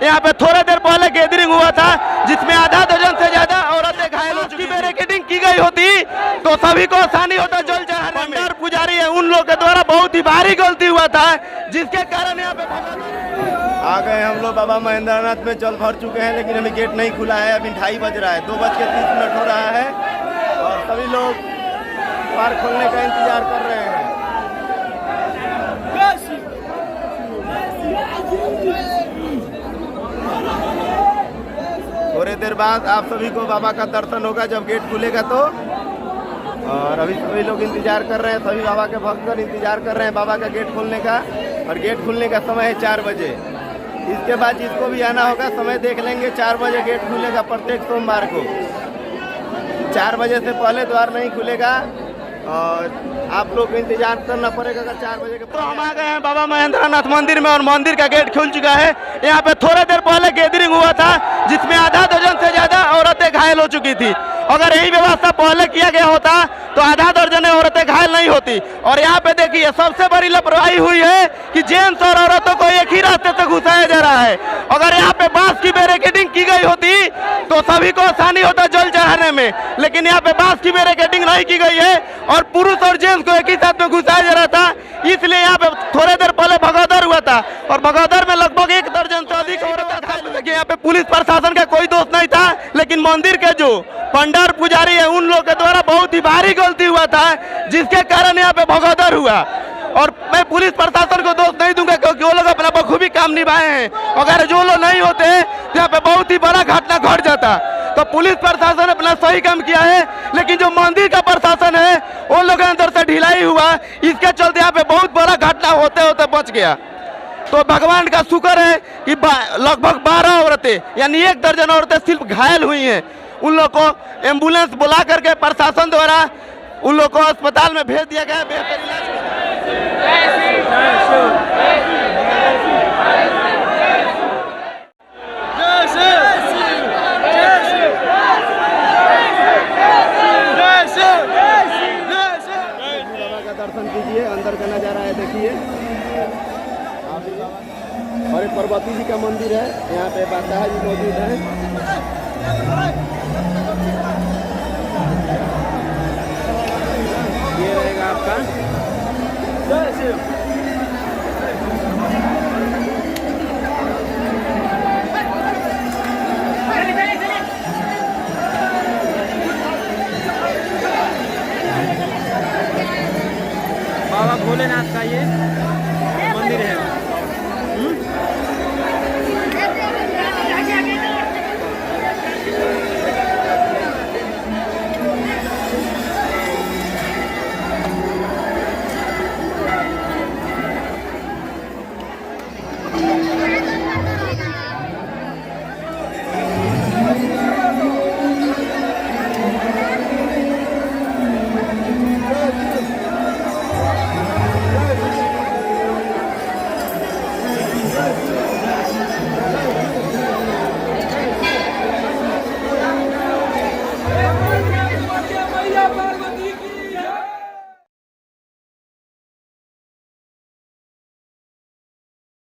यहाँ पे थोड़ी देर पहले गैदरिंग हुआ था जिसमें आधा दर्जन से ज्यादा औरतें घायल हो चुकी। बैरिकेडिंग की गई होती तो सभी को आसानी होता जल चढ़ाने में। पंडार पुजारी है, उन लोग के द्वारा बहुत ही भारी गलती हुआ था जिसके कारण यहाँ पे आ गए हम लोग बाबा महेंद्रनाथ में जल भर चुके हैं, लेकिन अभी गेट नहीं खुला है। अभी 2:30 बज रहा है, 2:30 हो रहा है और सभी लोग द्वार खोलने का इंतजार कर रहे हैं। थोड़ी देर बाद आप सभी को बाबा का दर्शन होगा जब गेट खुलेगा तो। और अभी सभी लोग इंतजार कर रहे हैं, सभी बाबा के भक्तगण इंतजार कर रहे हैं बाबा का गेट खोलने का। और गेट खुलने का समय है 4 बजे। इसके बाद जिसको भी आना होगा समय देख लेंगे। 4 बजे गेट खुलेगा प्रत्येक सोमवार को। 4 बजे से पहले द्वार नहीं खुलेगा और आप लोग को इंतजार करना पड़ेगा। अगर 4 बजे के तो हम आ गए हैं बाबा महेंद्रनाथ मंदिर में और मंदिर का गेट खुल चुका है। यहाँ पे थोड़ी देर पहले गैदरिंग हुआ था जिसमें आधा दर्जन से ज्यादा औरतें घायल हो चुकी थी। अगर यही व्यवस्था पहले किया गया होता तो आधा दर्जन औरतें घायल नहीं होती। और यहाँ पे देखिए सबसे बड़ी लापरवाही हुई है कि जेंट्स और औरतों को एक ही रास्ते से घुसाया जा रहा है। अगर यहाँ पे बांस की बैरिकेडिंग की गई होती तो सभी को आसानी होता जल चढ़ाने में, लेकिन यहाँ पे बांस की बैरिकेडिंग नहीं की गई है और पुरुष और जेंट्स को एक ही साथ में घुसाया जा रहा था। इसलिए यहाँ पे थोड़ी देर पहले भगौदर हुआ था और भगौदर में लगभग 1 दर्जन से अधिक औरतें घायल। देखिए यहाँ पे पुलिस प्रशासन का कोई दोष नहीं था, लेकिन मंदिर के जो पंडार पुजारी है उन लोग के द्वारा बहुत ही भारी गलती हुआ था जिसके कारण यहाँ पे भगौदर हुआ। और मैं पुलिस प्रशासन को दोष नहीं दूंगा क्योंकि वो लोग अपना बखूबी काम निभाए हैं। अगर जो लोग नहीं होते तो यहाँ पे बहुत ही बड़ा घटना घट जाता। तो पुलिस प्रशासन अपना सही काम किया है, लेकिन जो मंदिर का प्रशासन है उन लोगों के अंदर से ढिलाई हुआ, इसके चलते यहाँ पे बहुत बड़ा घटना होते होते बच गया। तो भगवान का शुक्र है कि लगभग 12 औरतें यानी 1 दर्जन औरतें सिर्फ घायल हुई हैं। उन लोग को एम्बुलेंस बुला करके प्रशासन द्वारा उन लोग को अस्पताल में भेज दिया गया बेहतर इलाज के लिए। बाबा का दर्शन कीजिए, अंदर का नजारा है देखिए। और एक पार्वती जी का मंदिर है, यहाँ पे बादशाह जी मौजूद है। ये रहेगा आपका